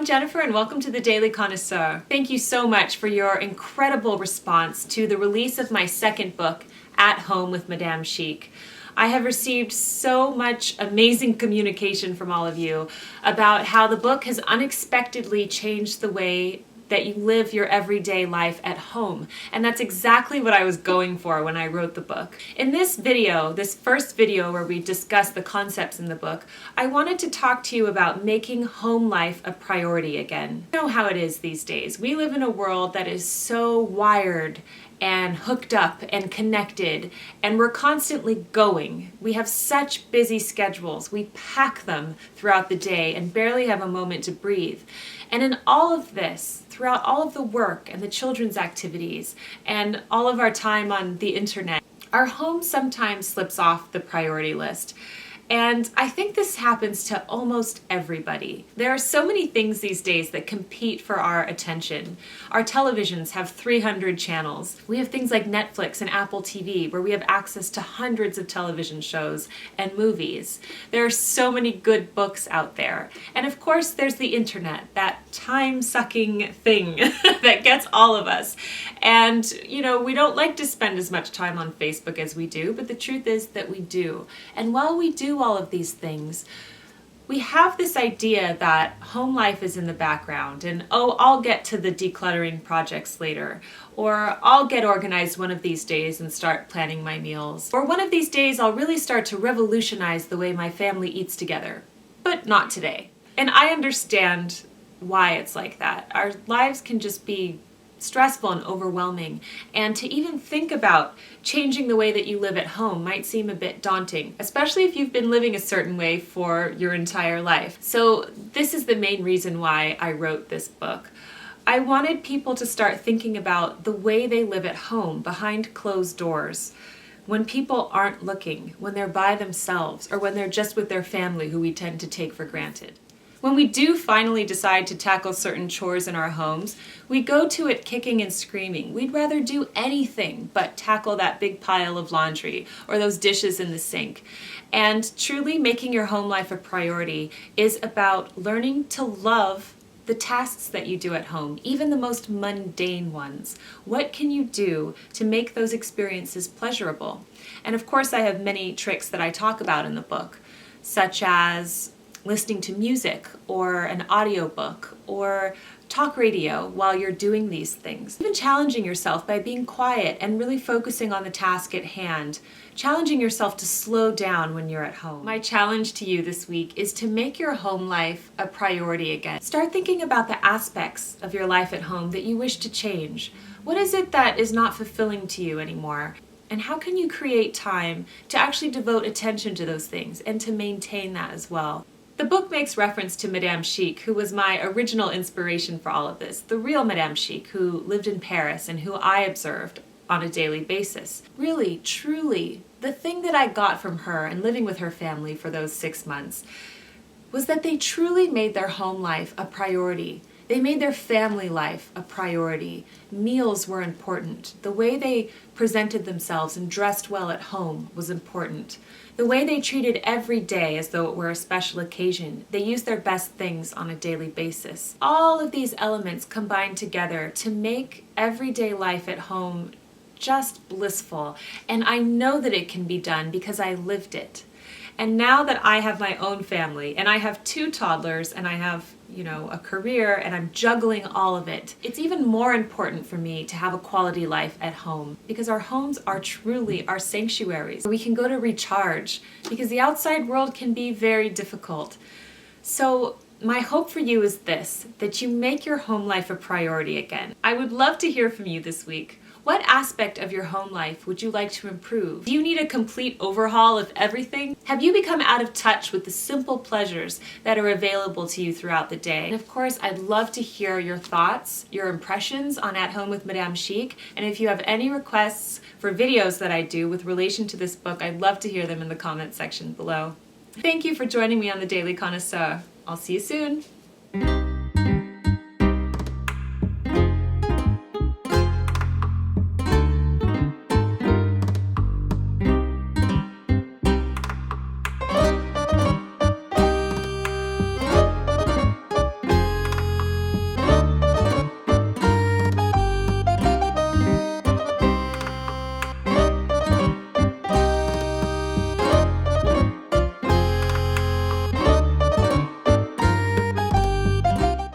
Jennifer and welcome to the Daily Connoisseur. Thank you so much for your incredible response to the release of my second book, At Home with Madame Chic. I have received so much amazing communication from all of you about how the book has unexpectedly changed the way that you live your everyday life at home. And that's exactly what I was going for when I wrote the book. In this video, this first video where we discuss the concepts in the book, I wanted to talk to you about making home life a priority again. You know how it is these days. We live in a world that is so wired and hooked up and connected, and we're constantly going. We have such busy schedules. We pack them throughout the day and barely have a moment to breathe. And in all of this, throughout all of the work and the children's activities and all of our time on the internet, our home sometimes slips off the priority list. And I think this happens to almost everybody. There are so many things these days that compete for our attention. Our televisions have 300 channels. We have things like Netflix and Apple TV where we have access to hundreds of television shows and movies. There are so many good books out there. And of course there's the internet, that time-sucking thing that gets all of us. And you know, we don't like to spend as much time on Facebook as we do, but the truth is that we do. And while we do all of these things, we have this idea that home life is in the background and, oh, I'll get to the decluttering projects later, or I'll get organized one of these days and start planning my meals, or one of these days I'll really start to revolutionize the way my family eats together, but not today. And I understand why it's like that. Our lives can just be stressful and overwhelming, and to even think about changing the way that you live at home might seem a bit daunting, especially if you've been living a certain way for your entire life. So this is the main reason why I wrote this book. I wanted people to start thinking about the way they live at home behind closed doors, when people aren't looking, when they're by themselves, or when they're just with their family who we tend to take for granted. When we do finally decide to tackle certain chores in our homes, we go to it kicking and screaming. We'd rather do anything but tackle that big pile of laundry or those dishes in the sink. And truly making your home life a priority is about learning to love the tasks that you do at home, even the most mundane ones. What can you do to make those experiences pleasurable? And of course, I have many tricks that I talk about in the book, such as listening to music or an audiobook or talk radio while you're doing these things. Even challenging yourself by being quiet and really focusing on the task at hand. Challenging yourself to slow down when you're at home. My challenge to you this week is to make your home life a priority again. Start thinking about the aspects of your life at home that you wish to change. What is it that is not fulfilling to you anymore? And how can you create time to actually devote attention to those things and to maintain that as well? The book makes reference to Madame Chic, who was my original inspiration for all of this, the real Madame Chic who lived in Paris and who I observed on a daily basis. Really, truly, the thing that I got from her and living with her family for those 6 months was that they truly made their home life a priority. They made their family life a priority. Meals were important. The way they presented themselves and dressed well at home was important. The way they treated every day as though it were a special occasion. They used their best things on a daily basis. All of these elements combined together to make everyday life at home just blissful. And I know that it can be done because I lived it. And now that I have my own family, and I have 2 toddlers, and I have, a career, and I'm juggling all of it, it's even more important for me to have a quality life at home, because our homes are truly our sanctuaries. We can go to recharge, because the outside world can be very difficult. So my hope for you is this, that you make your home life a priority again. I would love to hear from you this week. What aspect of your home life would you like to improve? Do you need a complete overhaul of everything? Have you become out of touch with the simple pleasures that are available to you throughout the day? And of course, I'd love to hear your thoughts, your impressions on At Home with Madame Chic, and if you have any requests for videos that I do with relation to this book, I'd love to hear them in the comment section below. Thank you for joining me on the Daily Connoisseur. I'll see you soon.